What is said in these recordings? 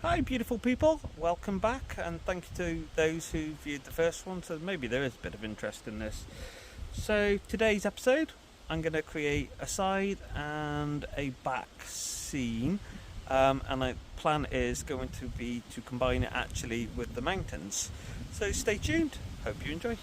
Hi beautiful people, welcome back, and thank you to those who viewed the first one, so maybe there is a bit of interest in this. So today's episode I'm going to create a side and a back scene, and my plan is going to be to combine it actually with the mountains, so stay tuned, hope you enjoy.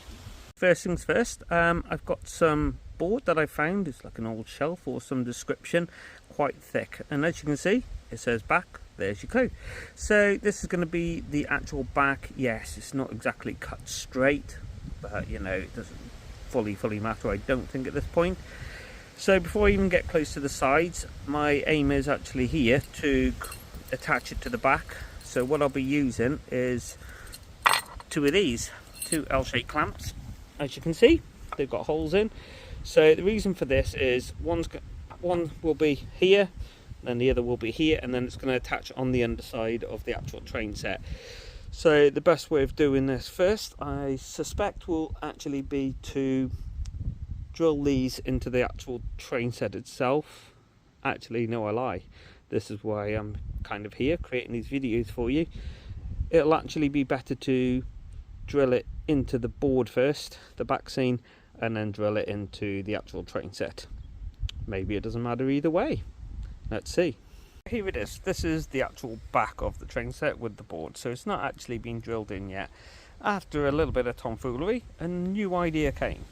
First things first, I've got some board that I found. It's like an old shelf or some description, quite thick, and as you can see it says back. There's your clue. So this is going to be the actual back. Yes, it's not exactly cut straight, but you know, it doesn't fully matter, I don't think, at this point. So before I even get close to the sides, my aim is actually here to attach it to the back. So what I'll be using is two of these, two L-shaped clamps. As you can see, they've got holes in. So the reason for this is one will be here, and the other will be here, and then it's going to attach on the underside of the actual train set. So the best way of doing this first, I suspect, will actually be to drill these into the actual train set itself. Actually, no, I lie. This is why I'm kind of here creating these videos for you. It'll actually be better to drill it into the board first, the back scene, and then drill it into the actual train set. Maybe it doesn't matter either way. Let's see. Here it is. This is the actual back of the train set with the board, so it's not actually been drilled in yet. After a little bit of tomfoolery, a new idea came.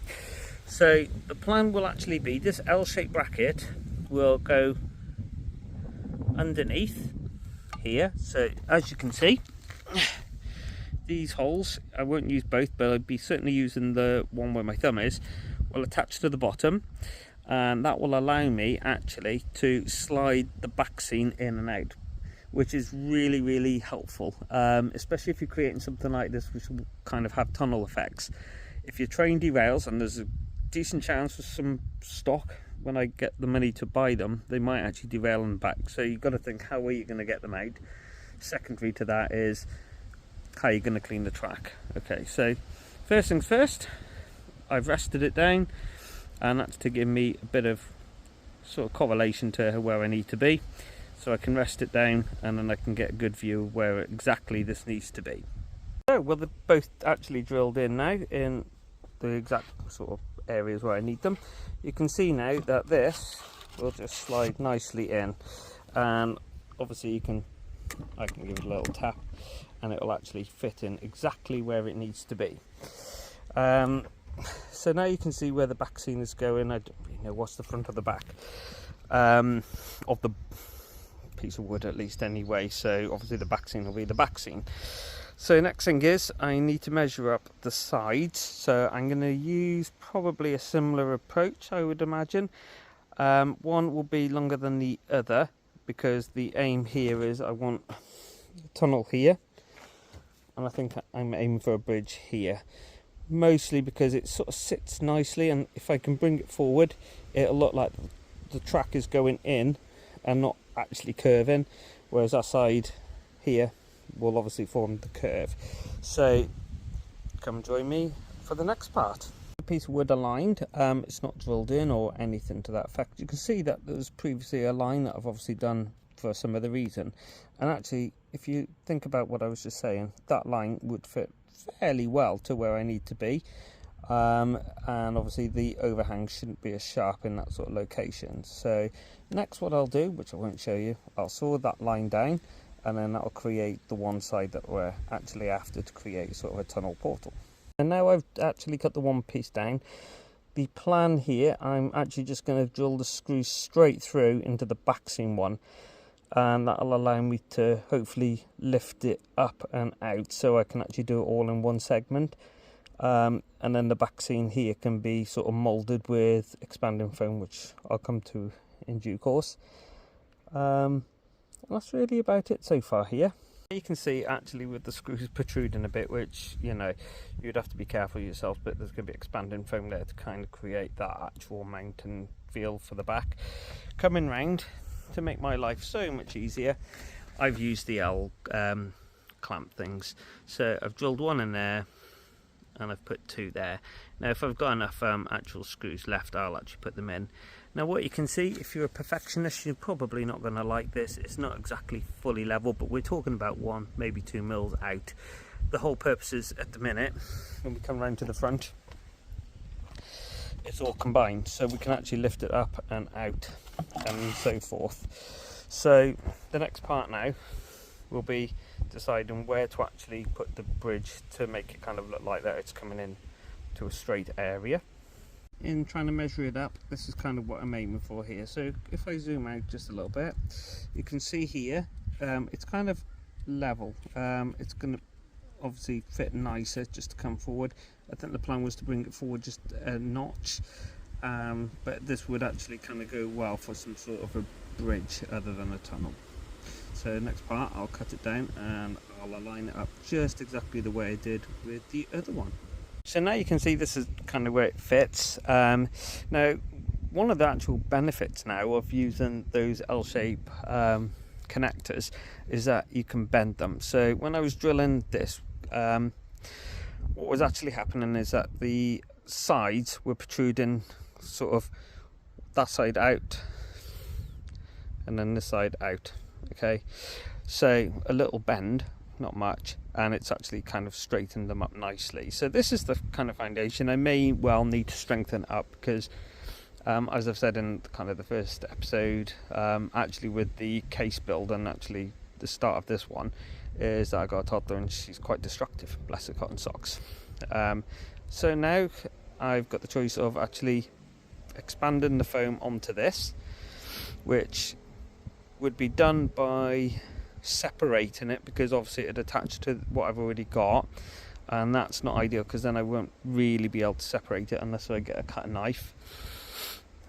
So the plan will actually be this L-shaped bracket will go underneath here. So as you can see, these holes, I won't use both, but I'll be certainly using the one where my thumb is, will attach to the bottom. And that will allow me actually to slide the back scene in and out, which is really helpful, especially if you're creating something like this which will kind of have tunnel effects. If your train derails, and there's a decent chance for some stock when I get the money to buy them, they might actually derail in the back, so you've got to think, how are you going to get them out? Secondary to that is how are you going to clean the track. Okay, so first things first, I've rested it down, and that's to give me a bit of sort of correlation to where I need to be, so I can rest it down and then I can get a good view of where exactly this needs to be. So well, they're both actually drilled in now in the exact sort of areas where I need them. You can see now that this will just slide nicely in, and obviously I can give it a little tap and it will actually fit in exactly where it needs to be. So now you can see where the back scene is going. I don't really know what's the front of the back of the piece of wood, at least anyway, so obviously the back scene will be the back scene. So next thing is I need to measure up the sides, so I'm going to use probably a similar approach, I would imagine. One will be longer than the other because the aim here is I want a tunnel here, and I think I'm aiming for a bridge here. Mostly because it sort of sits nicely, and if I can bring it forward, it'll look like the track is going in and not actually curving, whereas that side here will obviously form the curve. So come join me for the next part. The piece of wood aligned, it's not drilled in or anything to that effect. You can see that there was previously a line that I've obviously done for some other reason, and actually if you think about what I was just saying, that line would fit fairly well to where I need to be, and obviously the overhang shouldn't be as sharp in that sort of location. So next what I'll do, which I won't show you, I'll saw that line down, and then that'll create the one side that we're actually after to create sort of a tunnel portal. And now I've actually cut the one piece down, the plan here, I'm actually just going to drill the screw straight through into the back seam one, and that'll allow me to hopefully lift it up and out so I can actually do it all in one segment, and then the back scene here can be sort of moulded with expanding foam, which I'll come to in due course. That's really about it so far here. You can see actually with the screws protruding a bit, which, you know, you'd have to be careful yourself, but there's going to be expanding foam there to kind of create that actual mountain feel for the back. Coming round, to make my life so much easier, I've used the L clamp things. So I've drilled one in there and I've put two there. Now if I've got enough actual screws left, I'll actually put them in. Now what you can see, if you're a perfectionist, you're probably not going to like this. It's not exactly fully level, but we're talking about 1, maybe 2 mils out. The whole purpose is, at the minute, when we come round to the front, it's all combined, so we can actually lift it up and out and so forth. So the next part now will be deciding where to actually put the bridge to make it kind of look like that it's coming in to a straight area. In trying to measure it up, this is kind of what I'm aiming for here. So if I zoom out just a little bit, you can see here it's kind of level. It's going to obviously fit nicer just to come forward. I think the plan was to bring it forward just a notch, but this would actually kind of go well for some sort of a bridge other than a tunnel. So next part, I'll cut it down and I'll align it up just exactly the way I did with the other one. So now you can see this is kind of where it fits. Now one of the actual benefits now of using those L-shape connectors is that you can bend them. So when I was drilling this, what was actually happening is that the sides were protruding, sort of that side out and then this side out. Okay, so a little bend, not much, and it's actually kind of straightened them up nicely. So this is the kind of foundation. I may well need to strengthen up because as I've said in kind of the first episode, actually with the case build and actually the start of this one, is that I got a toddler and she's quite destructive, bless her cotton socks. So now I've got the choice of actually expanding the foam onto this, which would be done by separating it, because obviously it'd attach to what I've already got, and that's not ideal because then I won't really be able to separate it unless I get a cut knife.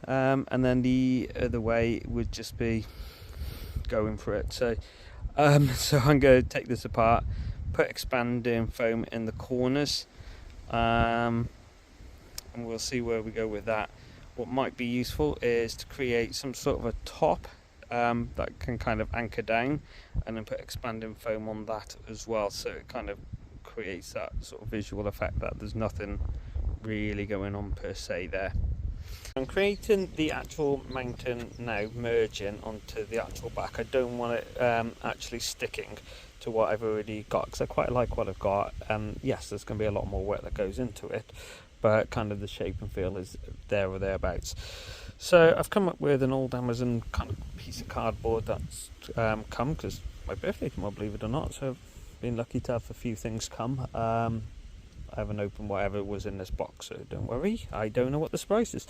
And then the other way would just be going for it. So so I'm going to take this apart, put expanding foam in the corners, and we'll see where we go with that. What might be useful is to create some sort of a top that can kind of anchor down, and then put expanding foam on that as well, so it kind of creates that sort of visual effect that there's nothing really going on per se there. I'm creating the actual mountain now, merging onto the actual back. I don't want it actually sticking to what I've already got, because I quite like what I've got. Yes, there's going to be a lot more work that goes into it, but kind of the shape and feel is there or thereabouts. So I've come up with an old Amazon kind of piece of cardboard that's come, because my birthday tomorrow, believe it or not, so I've been lucky to have a few things come. I haven't opened whatever was in this box, so don't worry, I don't know what the surprise is.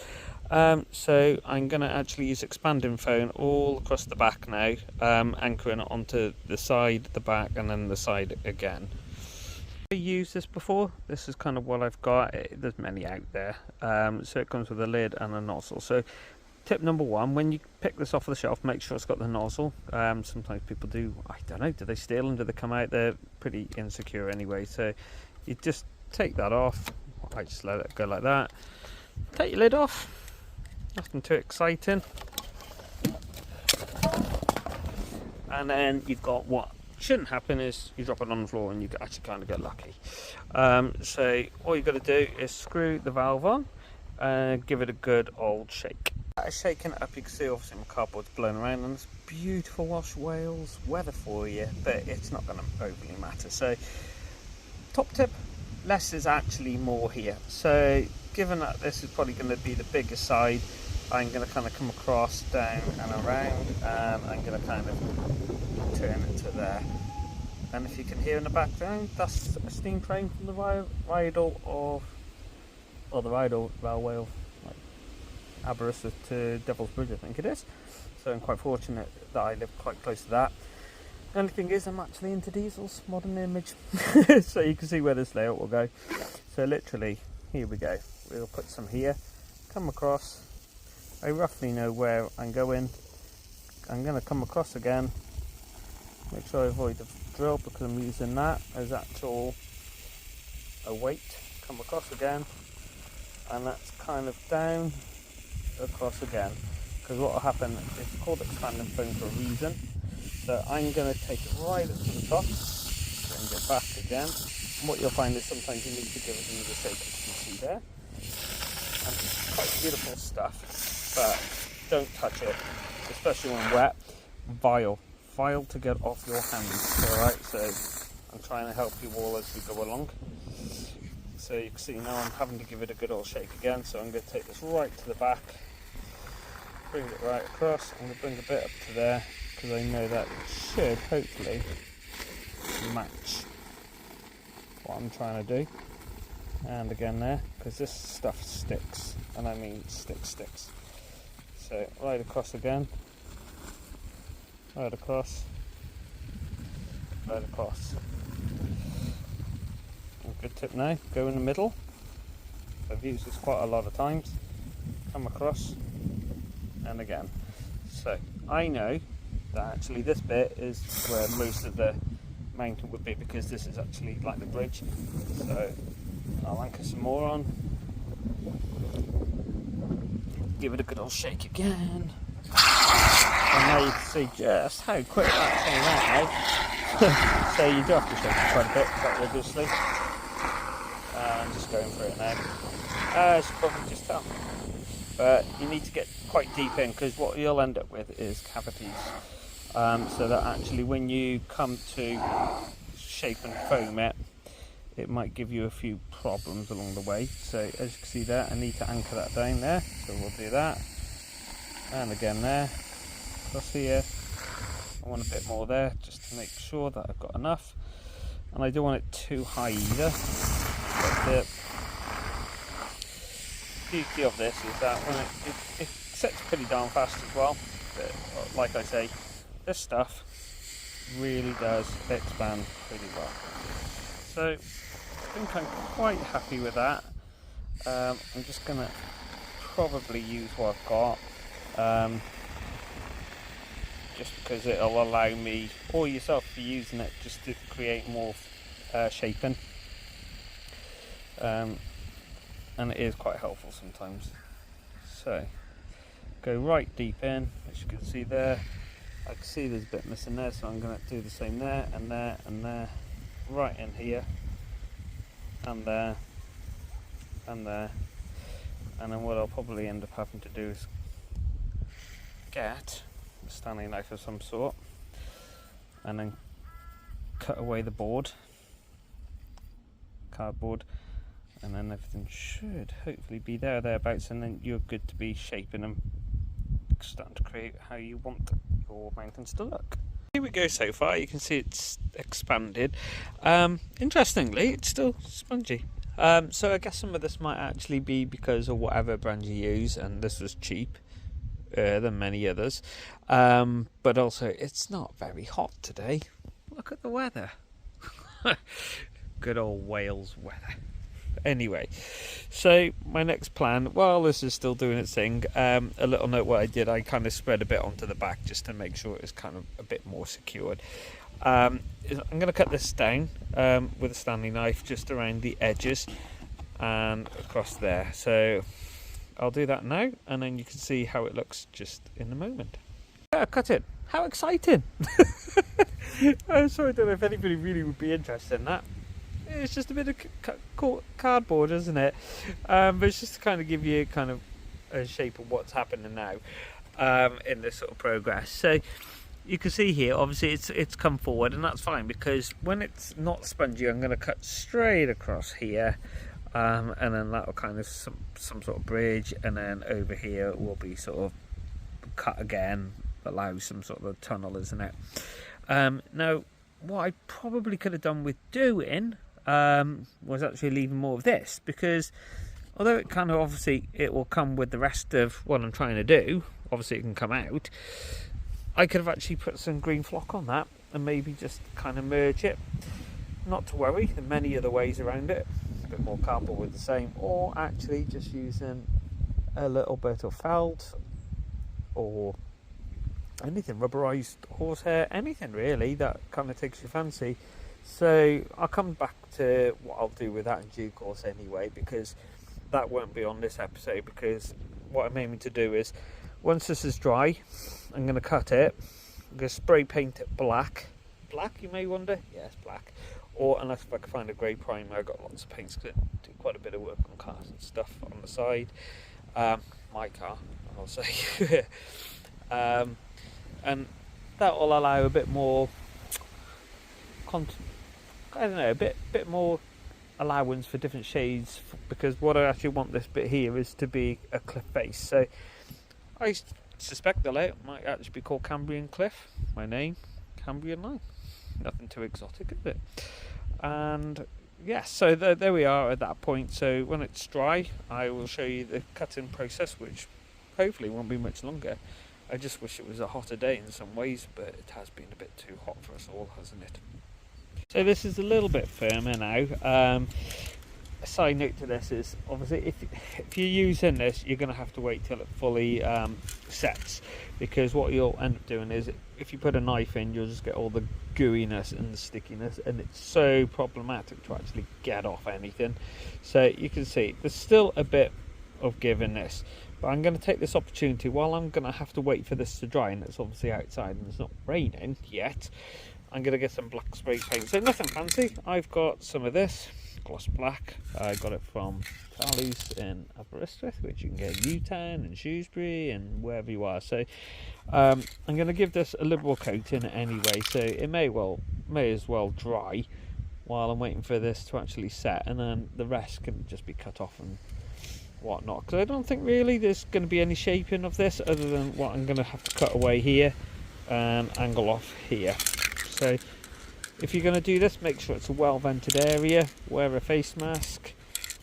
So I'm going to actually use expanding foam all across the back now, anchoring it onto the side, the back, and then the side again. I've used this before. This is kind of what I've got. There's many out there. So it comes with a lid and a nozzle. So tip number 1, when you pick this off the shelf, make sure it's got the nozzle. Sometimes people do, I don't know, do they steal them, do they come out? They're pretty insecure anyway, so you just take that off. I just let it go like that. Take your lid off, nothing too exciting, and then you've got what shouldn't happen is you drop it on the floor and you actually kind of get lucky. So all you've got to do is screw the valve on and give it a good old shake. Shaking it up, you can see obviously my cardboard's blown around, and it's beautiful Welsh Wales weather for you, but it's not going to overly matter. So top tip, less is actually more here. So given that this is probably going to be the bigger side, I'm going to kind of come across, down and around, and I'm going to kind of turn it to there. And if you can hear in the background, that's a steam train from the Rydal Railway of Aberystwyth to Devil's Bridge, I think it is. So I'm quite fortunate that I live quite close to that. The only thing is I'm actually into diesels, modern image. So you can see where this layout will go. So literally, here we go. We'll put some here, come across. I roughly know where I'm going. I'm going to come across again. Make sure I avoid the drill because I'm using that as actual a weight. Come across again. And that's kind of down, across again. Because what will happen, it's called expanding foam for a reason. So I'm going to take it right up to the top and get back again. And what you'll find is sometimes you need to give it another shake, as you can see there. And it's quite beautiful stuff, but don't touch it, especially when wet. Vile to get off your hands. Alright, so I'm trying to help you all as we go along. So you can see now I'm having to give it a good old shake again, so I'm going to take this right to the back, bring it right across. I'm going to bring a bit up to there, because I know that it should hopefully match what I'm trying to do. And again there, because this stuff sticks, and I mean sticks. So right across again, right across. A good tip now, go in the middle. I've used this quite a lot of times. Come across, and again. So I know that actually this bit is where most of the mountain would be, because this is actually like the bridge. So I'll anchor some more on. Give it a good old shake again. And now you can see just how quick that came out now. So you do have to shake it quite a bit, quite obviously. I'm just going for it now. As you probably just tell. But you need to get quite deep in, because what you'll end up with is cavities. So that actually when you come to shape and foam it, it might give you a few problems along the way. So as you can see there, I need to anchor that down there, so we'll do that. And again there, across here. I want a bit more there, just to make sure that I've got enough. And I don't want it too high either. But the beauty of this is that when it sets pretty darn fast as well. But like I say, this stuff really does expand pretty well. So I think I'm quite happy with that. I'm just going to probably use what I've got, just because it'll allow me, or yourself, to be using it just to create more shaping, and it is quite helpful sometimes. So go right deep in, as you can see there. I can see there's a bit missing there, so I'm going to do the same there and there and there, right in here and there and there. And then what I'll probably end up having to do is get a Stanley knife of some sort and then cut away the cardboard, and then everything should hopefully be thereabouts, and then you're good to be shaping them, starting to create how you want your mountains to look. Here we go so far. You can see it's expanded. Interestingly, it's still spongy. So I guess some of this might actually be because of whatever brand you use, and this was cheap than many others. But also, it's not very hot today. Look at the weather. Good old Wales weather. Anyway, so my next plan, while this is still doing its thing, a little note what I did, I kind of spread a bit onto the back just to make sure it was kind of a bit more secured. I'm going to cut this down with a Stanley knife just around the edges and across there. So I'll do that now, and then you can see how it looks just in a moment. Yeah, cut it. How exciting! I'm sorry, I don't know if anybody really would be interested in that. It's just a bit of cardboard, isn't it? But it's just to kind of give you kind of a shape of what's happening now in this sort of progress. So you can see here, obviously it's come forward, and that's fine, because when it's not spongy, I'm going to cut straight across here, and then that will kind of some sort of bridge, and then over here will be sort of cut again, allow some sort of a tunnel, isn't it? Now, what I probably could have done with doing was actually leaving more of this, because although it kind of obviously it will come with the rest of what I'm trying to do, obviously it can come out, I could have actually put some green flock on that and maybe just kind of merge it. Not to worry, there are many other ways around it. A bit more cardboard with the same, or actually just using a little bit of felt or anything, rubberized horsehair, anything really that kind of takes your fancy. So I'll come back to what I'll do with that in due course anyway, because that won't be on this episode, because what I'm aiming to do is, once this is dry, I'm going to cut it, I'm going to spray paint it black, you may wonder, yes, black, or unless if I can find a grey primer. I've got lots of paints because I do quite a bit of work on cars and stuff on the side. My car, I'll say. And that will allow a bit more a bit more allowance for different shades, because what I actually want this bit here is to be a cliff face. So I suspect the layout might actually be called Cambrian Cliff. My name, Cambrian Line. Nothing too exotic, is it? And yes, so there we are at that point. So when it's dry, I will show you the cutting process, which hopefully won't be much longer. I just wish it was a hotter day in some ways, but it has been a bit too hot for us all, hasn't it? So this is a little bit firmer now. A side note to this is, obviously, if you're using this, you're going to have to wait till it fully sets, because what you'll end up doing is, if you put a knife in, you'll just get all the gooiness and the stickiness, and it's so problematic to actually get off anything. So you can see there's still a bit of give in this, but I'm going to take this opportunity, while I'm going to have to wait for this to dry, and it's obviously outside and it's not raining yet, I'm going to get some black spray paint. So nothing fancy. I've got some of this gloss black. I got it from Charlie's in Aberystwyth, which you can get in Newtown and Shrewsbury and wherever you are. So I'm going to give this a liberal coating anyway, so it may as well dry while I'm waiting for this to actually set, and then the rest can just be cut off and whatnot, because I don't think really there's going to be any shaping of this other than what I'm going to have to cut away here and angle off here. So if you're going to do this, make sure it's a well vented area, wear a face mask.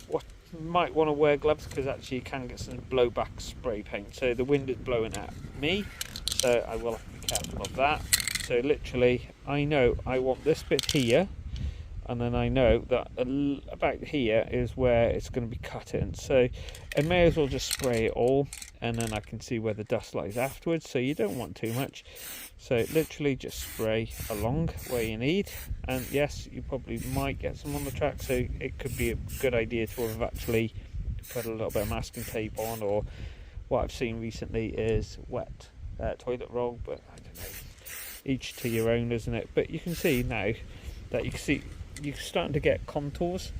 You might want to wear gloves, because actually you can get some blowback spray paint. So the wind is blowing at me, so I will have to be careful of that. So literally, I know I want this bit here, and then I know that about here is where it's going to be cut in. So I may as well just spray it all, and then I can see where the dust lies afterwards. So you don't want too much. So literally just spray along where you need. And yes, you probably might get some on the track, so it could be a good idea to have actually put a little bit of masking tape on, or what I've seen recently is wet toilet roll, but I don't know, each to your own, isn't it? But you can see now that you're starting to get contours,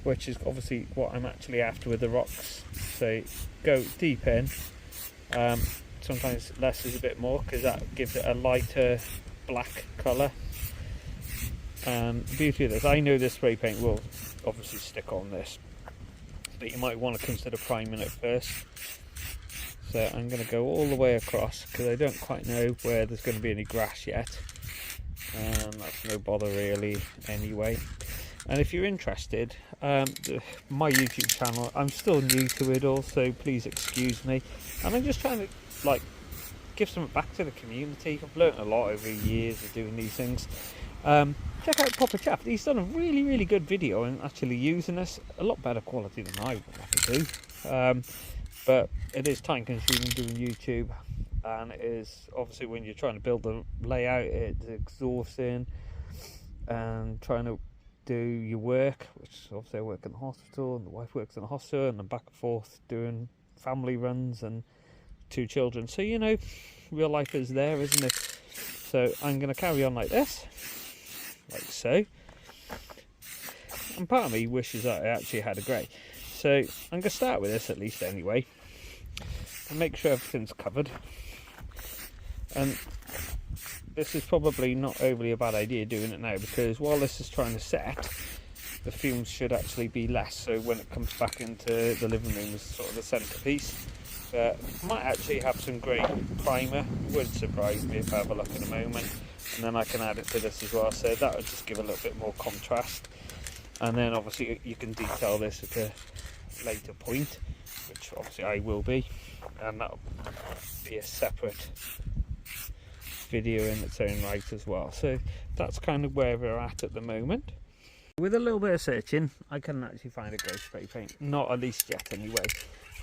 which is obviously what I'm actually after with the rocks. So go deep in. Sometimes less is a bit more, because that gives it a lighter black colour. And the beauty of this, I know this spray paint will obviously stick on this, but you might want to consider priming it first. So I'm going to go all the way across, because I don't quite know where there's going to be any grass yet, and that's no bother really anyway. And if you're interested, my YouTube channel, I'm still new to it all, so please excuse me, and I'm just trying to give something back to the community. I've learnt a lot over years of doing these things. Check out Proper Chap. He's done a really good video and actually using this, a lot better quality than I would have to do, but it is time consuming doing YouTube, and it is obviously, when you're trying to build the layout, it's exhausting, and trying to do your work, which obviously I work in the hospital and the wife works in the hospital, and then back and forth doing family runs and 2 children, so you know, real life is there, isn't it? So I'm going to carry on like this, like so, and part of me wishes that I actually had a grey. So I'm going to start with this at least anyway, and make sure everything's covered. And this is probably not overly a bad idea doing it now, because while this is trying to set, the fumes should actually be less, so when it comes back into the living room as sort of the centrepiece. Might actually have some great primer. Would surprise me if I have a look in a moment, and then I can add it to this as well, so that would just give a little bit more contrast. And then obviously you can detail this at a later point, which obviously I will be, and that'll be a separate video in its own right as well. So that's kind of where we're at the moment. With a little bit of searching, I couldn't actually find a grey spray paint, not at least yet anyway.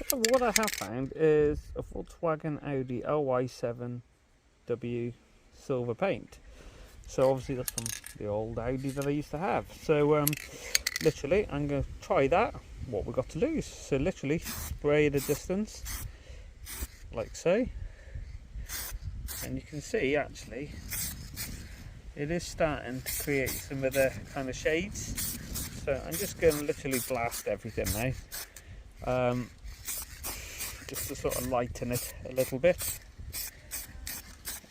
But what I have found is a Volkswagen Audi LY7W silver paint. So obviously that's from the old Audi that I used to have. So literally I'm going to try that, what we've got to lose. So literally spray at a distance, like so. And you can see actually it is starting to create some of the kind of shades. So I'm just going to literally blast everything now. just to sort of lighten it a little bit.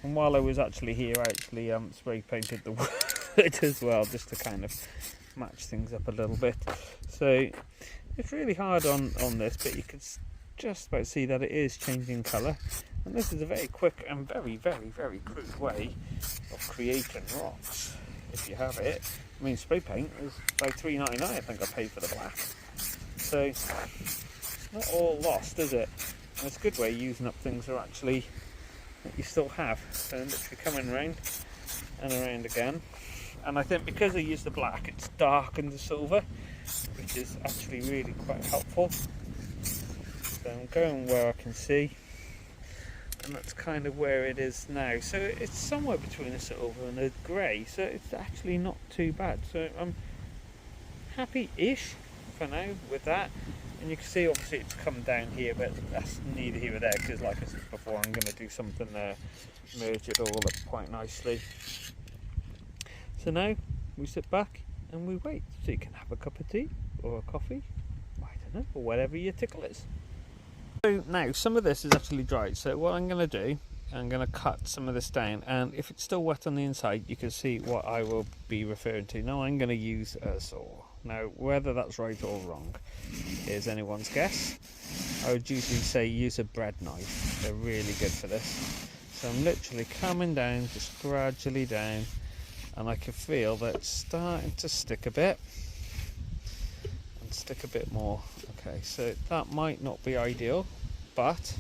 And while I was actually here, I actually spray painted the wood as well, just to kind of match things up a little bit. So it's really hard on this, but you can just about see that it is changing colour. And this is a very quick and very, very, very crude way of creating rocks, if you have it. I mean, spray paint is about $3.99, I think I paid for the black. So it's not all lost, is it? And it's a good way of using up things that actually that you still have. So literally coming round and around again. And I think because I use the black, it's darkened the silver, which is actually really quite helpful. So I'm going where I can see, and that's kind of where it is now. So it's somewhere between a silver and a grey, so it's actually not too bad. So I'm happy-ish for now with that. And you can see obviously it's come down here, but that's neither here or there, because like I said before, I'm going to do something there, merge it all up quite nicely. So now we sit back and we wait, so you can have a cup of tea or a coffee, I don't know, or whatever your tickle is. So now some of this is actually dried, so what I'm going to do, I'm going to cut some of this down, and if it's still wet on the inside, you can see what I will be referring to. Now I'm going to use a saw. Now whether that's right or wrong is anyone's guess. I would usually say use a bread knife, they're really good for this. So I'm literally coming down, just gradually down, and I can feel that it's starting to stick a bit, and stick a bit more. Okay, so that might not be ideal, but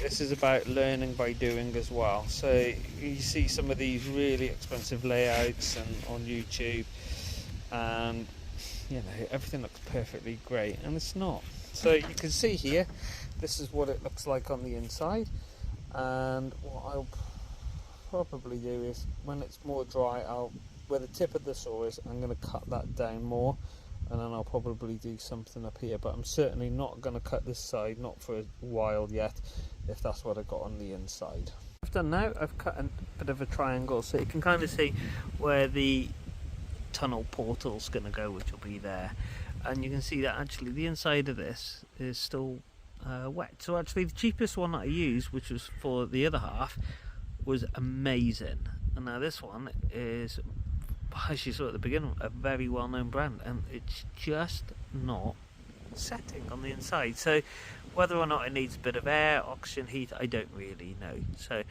this is about learning by doing as well. So you see some of these really expensive layouts and on YouTube, and you know, everything looks perfectly great, and it's not. So you can see here, this is what it looks like on the inside, and what I'll probably do is, when it's more dry, where the tip of the saw is, I'm going to cut that down more, and then I'll probably do something up here, but I'm certainly not going to cut this side, not for a while yet, if that's what I got on the inside. I've done now, I've cut a bit of a triangle, so you can kind of see where the tunnel portal's going to go, which will be there, and you can see that actually the inside of this is still wet. So actually the cheapest one that I used, which was for the other half, was amazing. And now this one is, as you saw at the beginning, a very well-known brand, and it's just not setting on the inside. So whether or not it needs a bit of air, oxygen, heat, I don't really know. So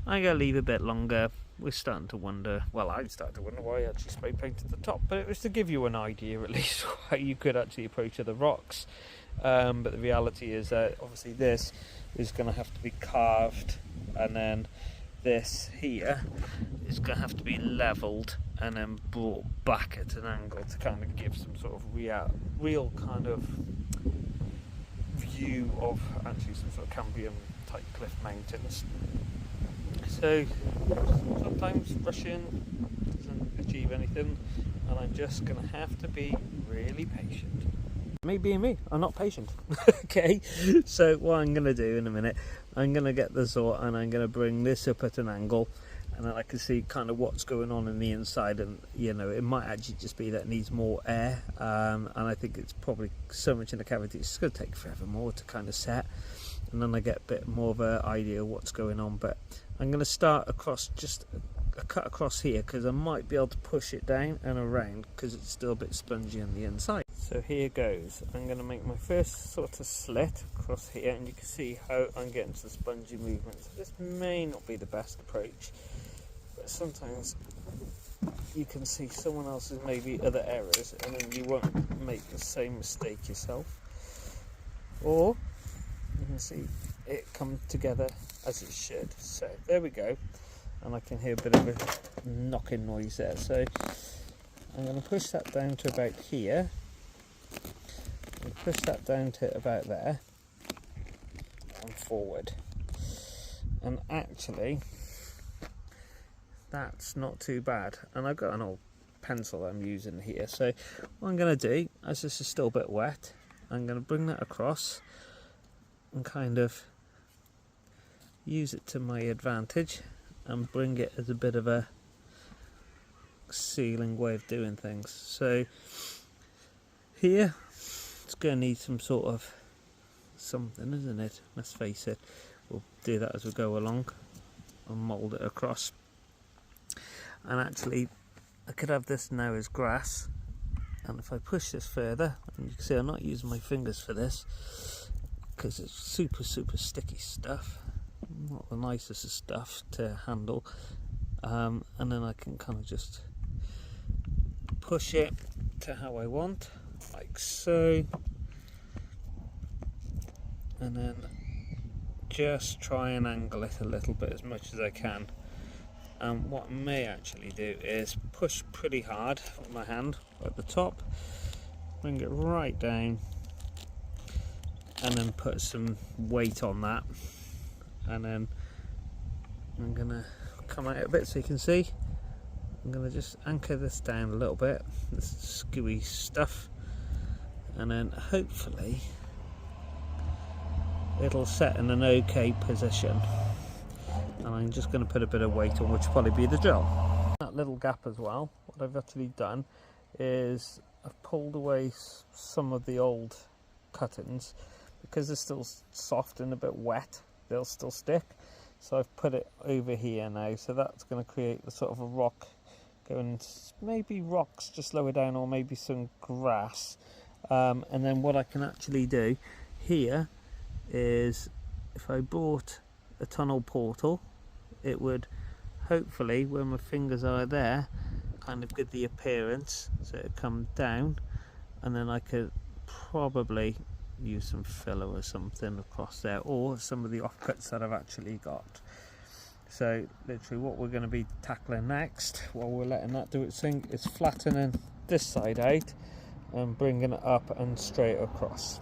I'm going to leave a bit longer. We're starting to wonder, well, I'm starting to wonder why I actually spray painted the top, but it was to give you an idea at least how you could actually approach other rocks. But the reality is that obviously this is going to have to be carved, and then this here is going to have to be leveled and then brought back at an angle to kind of give some sort of real kind of view of actually some sort of Cambrian type cliff mountains. So sometimes rushing doesn't achieve anything, and I'm just going to have to be really patient. Me being me, I'm not patient. Okay, so what I'm going to do in a minute, I'm going to get the saw and I'm going to bring this up at an angle, and then I can see kind of what's going on in the inside, and you know, it might actually just be that it needs more air, and I think it's probably so much in the cavity, it's going to take forever more to kind of set, and then I get a bit more of an idea of what's going on. But I'm going to start across, just a cut across here, because I might be able to push it down and around, because it's still a bit spongy on the inside. So here goes. I'm going to make my first sort of slit across here, and you can see how I'm getting to the spongy movement. So this may not be the best approach, but sometimes you can see someone else's maybe other errors, and then you won't make the same mistake yourself. Or you can see it come together as it should. So there we go, and I can hear a bit of a knocking noise there. So I'm going to push that down to about here, and push that down to about there, and forward. And actually, that's not too bad. And I've got an old pencil I'm using here. So what I'm going to do, as this is still a bit wet, I'm going to bring that across and kind of use it to my advantage and bring it as a bit of a sealing way of doing things. So here it's going to need some sort of something, isn't it? Let's face it. We'll do that as we go along and mould it across. And actually I could have this now as grass, and if I push this further, and you can see I'm not using my fingers for this because it's super sticky stuff, not the nicest of stuff to handle, and then I can kind of just push it to how I want, like so, and then just try and angle it a little bit as much as I can. And what I may actually do is push pretty hard with my hand at the top, bring it right down, and then put some weight on that, and then I'm gonna come out a bit so you can see. I'm gonna just anchor this down a little bit, this skewy stuff, and then hopefully it'll set in an okay position. And I'm just going to put a bit of weight on, which will probably be the drill. That little gap as well, what I've actually done is I've pulled away some of the old cuttings because they're still soft and a bit wet, they'll still stick. So I've put it over here now, so that's going to create the sort of a rock going, maybe rocks just lower down, or maybe some grass. And then what I can actually do here is, if I brought a tunnel portal, it would hopefully, when my fingers are there, kind of give the appearance so it comes down, and then I could probably use some filler or something across there, or some of the offcuts that I've actually got. So literally what we're going to be tackling next, while we're letting that do its thing, is flattening this side out and bringing it up and straight across.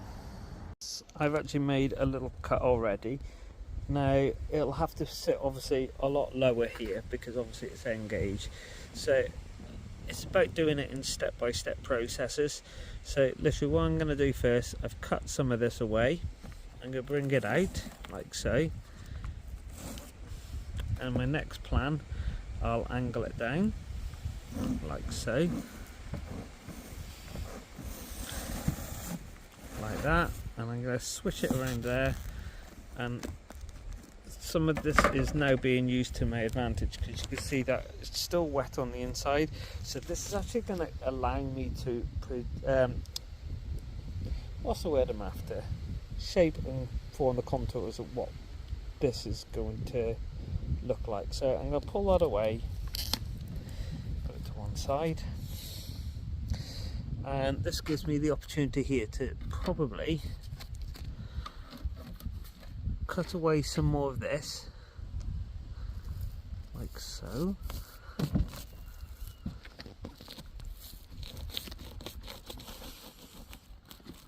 I've actually made a little cut already. Now it'll have to sit obviously a lot lower here because obviously it's engaged, so it's about doing it in step-by-step processes. So literally what I'm going to do first, I've cut some of this away, I'm going to bring it out like so, and my next plan, I'll angle it down like so, like that, and I'm going to switch it around there. And some of this is now being used to my advantage because you can see that it's still wet on the inside, so this is actually going to allow me to what's the word I'm after, shape and form the contours of what this is going to look like. So I'm going to pull that away, put it to one side, and this gives me the opportunity here to probably cut away some more of this, like so,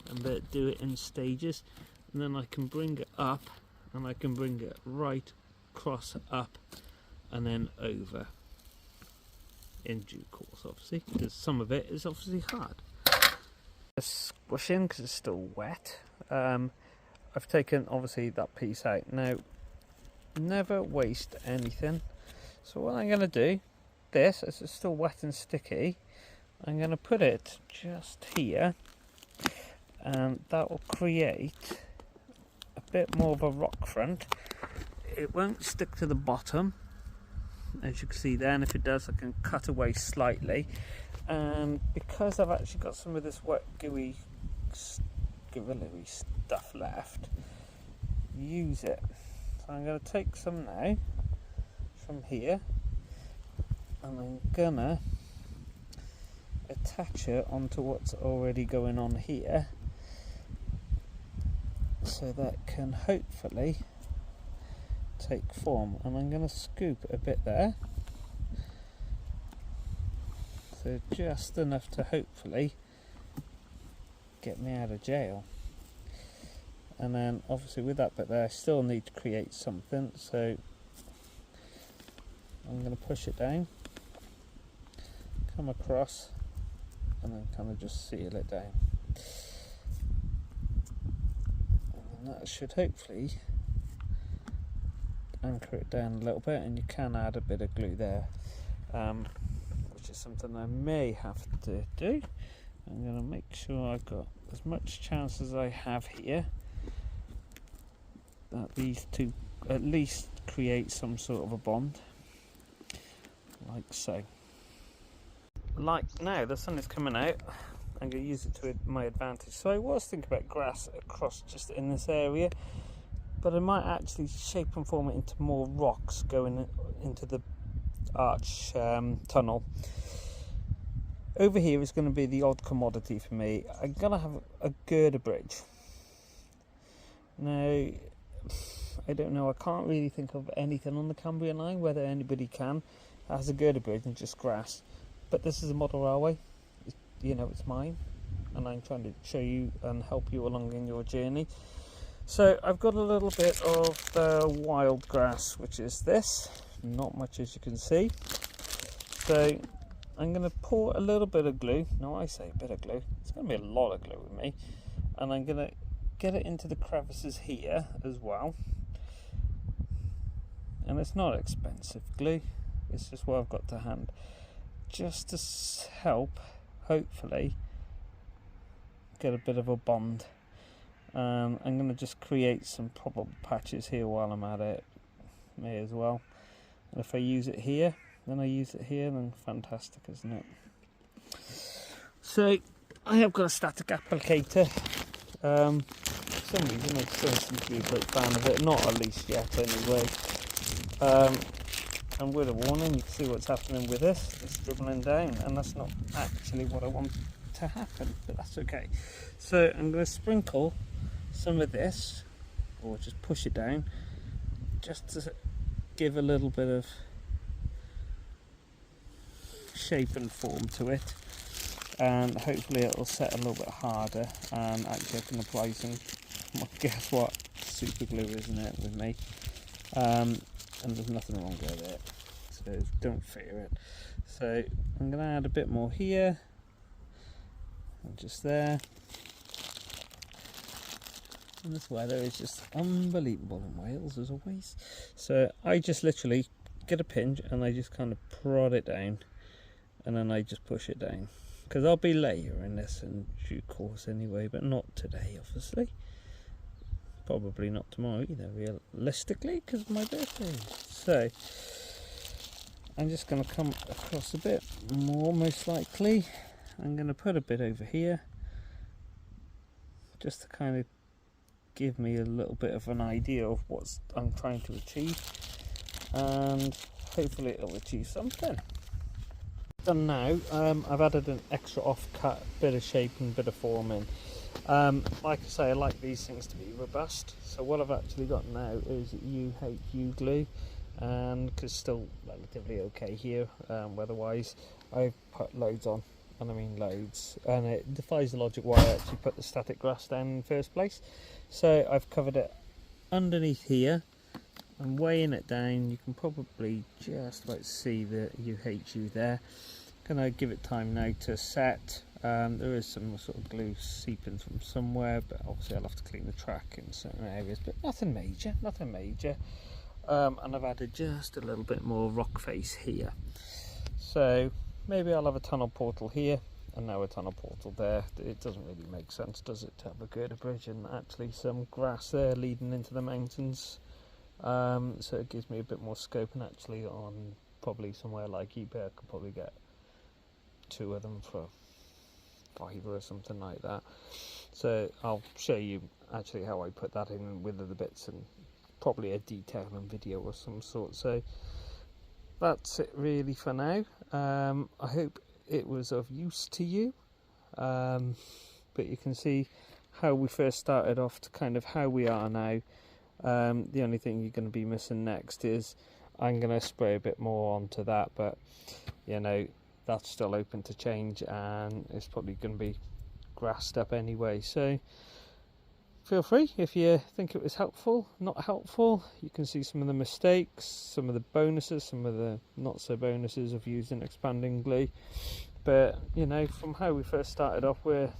and do it in stages, and then I can bring it up, and I can bring it right across, up, and then over in due course, obviously, because some of it is obviously hard. Just squishing because it's still wet. I've taken obviously that piece out. Now, never waste anything. So what I'm going to do, this, as it's still wet and sticky, I'm going to put it just here, and that will create a bit more of a rock front. It won't stick to the bottom, as you can see there, and if it does I can cut away slightly. And because I've actually got some of this wet gooey stuff left, use it. So I'm going to take some now from here, and I'm gonna attach it onto what's already going on here, so that can hopefully take form. And I'm going to scoop a bit there, so just enough to hopefully get me out of jail. And then obviously with that bit there, I still need to create something, so I'm going to push it down, come across, and then kind of just seal it down. And that should hopefully anchor it down a little bit, and you can add a bit of glue there, which is something I may have to do. I'm going to make sure I've got as much chance as I have here that these two at least create some sort of a bond, like so. Like now, the sun is coming out. I'm going to use it to my advantage. So I was thinking about grass across just in this area, but I might actually shape and form it into more rocks going into the arch tunnel. Over here is going to be the odd commodity for me. I'm going to have a girder bridge. Now, I don't know, I can't really think of anything on the Cambrian line, whether anybody can, that has a girder bridge and just grass. But this is a model railway, you know, it's mine, and I'm trying to show you and help you along in your journey. So I've got a little bit of the wild grass, which is this, not much as you can see. So I'm going to pour a little bit of glue. No, I say a bit of glue, it's going to be a lot of glue with me, and I'm going to get it into the crevices here as well. And it's not expensive glue, it's just what I've got to hand, just to help hopefully get a bit of a bond. I'm going to just create some probable patches here while I'm at it, may as well. And if I use it here, then I use it here, then fantastic, isn't it? So I have got a static applicator. For some reason I don't seem to be a great fan of it, not at least yet anyway. And with a warning, you can see what's happening with this. It's dribbling down, and that's not actually what I want to happen, but that's okay. So I'm going to sprinkle some of this, or just push it down, just to give a little bit of shape and form to it, and hopefully it'll set a little bit harder, and actually I can apply some, well, guess what, super glue, isn't it, with me, and there's nothing wrong with it, so don't fear it. So I'm going to add a bit more here, and just there. And this weather is just unbelievable in Wales as always. So I just literally get a pinch and I just kind of prod it down, and then I just push it down, because I'll be layering this in due course anyway, but not today obviously, probably not tomorrow either realistically, because of my birthday. So I'm just going to come across a bit more, most likely. I'm going to put a bit over here just to kind of give me a little bit of an idea of what I'm trying to achieve, and hopefully it'll achieve something. Done now. I've added an extra off-cut bit of shape and bit of form in. Like I say, I like these things to be robust, so what I've actually got now is UHU glue, and because still relatively okay here weather-wise, I've put loads on, and I mean loads, and it defies the logic why I actually put the static grass down in the first place. So I've covered it underneath here and weighing it down. You can probably just about see the UHU there. Gonna give it time now to set. There is some sort of glue seeping from somewhere, but obviously I'll have to clean the track in certain areas, but nothing major, nothing major. And I've added just a little bit more rock face here. So maybe I'll have a tunnel portal here, and now a tunnel portal there. It doesn't really make sense, does it, to have a girder bridge and actually some grass there leading into the mountains. So it gives me a bit more scope, and actually on probably somewhere like eBay I could probably get 2 of them for £5 or something like that. So I'll show you actually how I put that in with the bits, and probably a detailing video of some sort. So that's it really for now. I hope it was of use to you, but you can see how we first started off to kind of how we are now. The only thing you're going to be missing next is I'm going to spray a bit more onto that, but you know, that's still open to change, and it's probably going to be grassed up anyway. So feel free if you think it was helpful, not helpful. You can see some of the mistakes, some of the bonuses, some of the not so bonuses of using expanding glue. But you know, from how we first started off, we're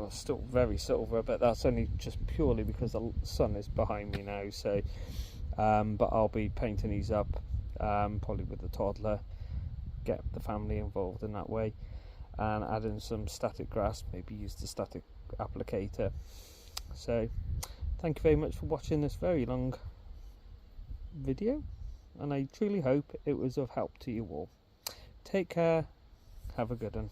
still very silver, but that's only just purely because the sun is behind me now. So but I'll be painting these up, probably with the toddler, get the family involved in that way, and adding some static grass, maybe use the static applicator. So thank you very much for watching this very long video, and I truly hope it was of help to you all. Take care, have a good one.